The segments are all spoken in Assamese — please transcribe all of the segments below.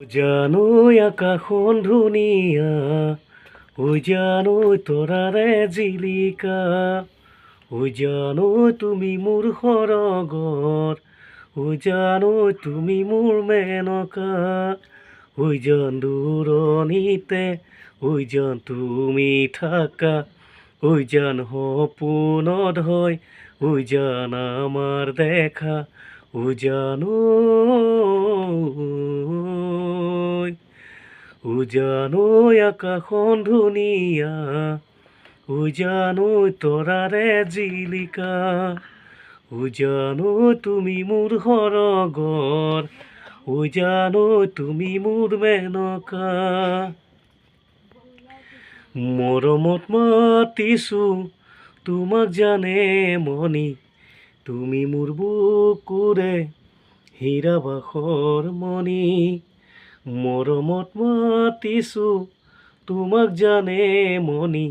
জানো আকাশখন ধুনীয়া, জানো তৰাৰে জিলিকা, জানো তুমি মোৰ সৰগৰ, জানো তুমি মোৰ মেনকা, জান দূৰণিতে জান তুমি থাকা, জান সপোনত হয় জান আমাৰ দেখা, জানো জানো আকাশখন ধুনীয়া, জানো তৰাৰে জিলিকা, জানো তুমি মোৰ সৰগৰ, জানো তুমি মোৰ মেনকা। মৰমত মাতিছো তোমাক জানে মনি, তুমি মোৰ বুকুৰে হীৰা বাখৰ মণি। মৰমত মাতিছো তোমাক জানে মনি,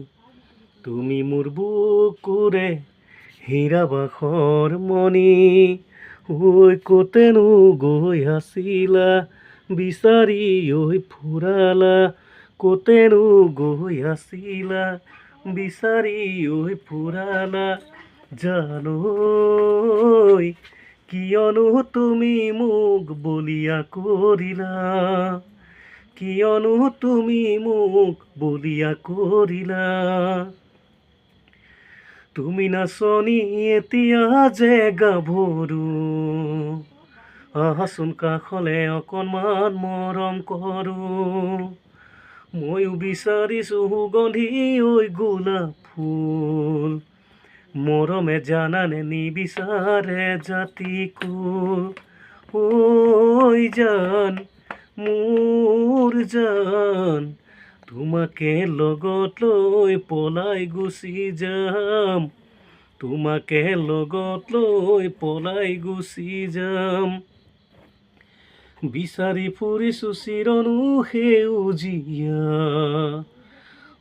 তুমি মোৰ বুকুৰে হীৰা বাখৰ মণি। কতেনো গৈ আছিলা বিচাৰি ফুৰালা, কতেনো গৈ আছিলা বিচাৰি ফুৰালা, জানো কিয়নো তুমি মোক বলিয়া কৰিলা, কিয়নো তুমি মোক বলিয়া কৰিলা। তুমি নাচনি এতিয়া যে গাভৰু, আহাচোন কাষলে অকণমান মৰম কৰোঁ। ময়ো বিচাৰিছো সুগন্ধি গোলাপ ফুল, মৰমে জানানে নিবিচাৰে জাতি কুল। জান মোৰ জান, তোমাকে লগত লৈ পলাই গুচি যাম, তোমাকে লগত লৈ পলাই গুচি যাম। বিচাৰি ফুৰিছো চিৰনো সেউজীয়া,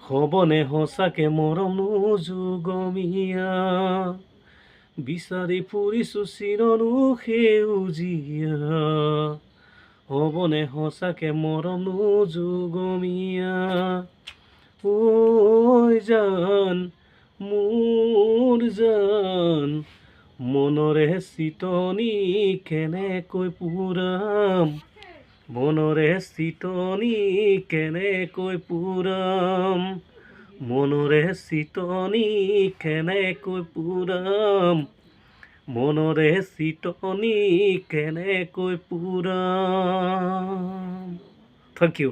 হ'বনে সঁচাকে মৰমনো যুগমীয়া। বিচাৰি ফুৰিছো চিৰনো সেউজীয়া, হ'বনে সঁচাকে মৰমনো যুগমীয়া। জান মোৰ জান, মনৰে চিতনি কেনেকৈ পুৰাম, মনৰে চিতনি কেনেকৈ পুৰাম, মনৰে চিতনি কেনেকৈ পুৰাম, মনৰে চিতনি কেনেকৈ পুৰাম। Thank U.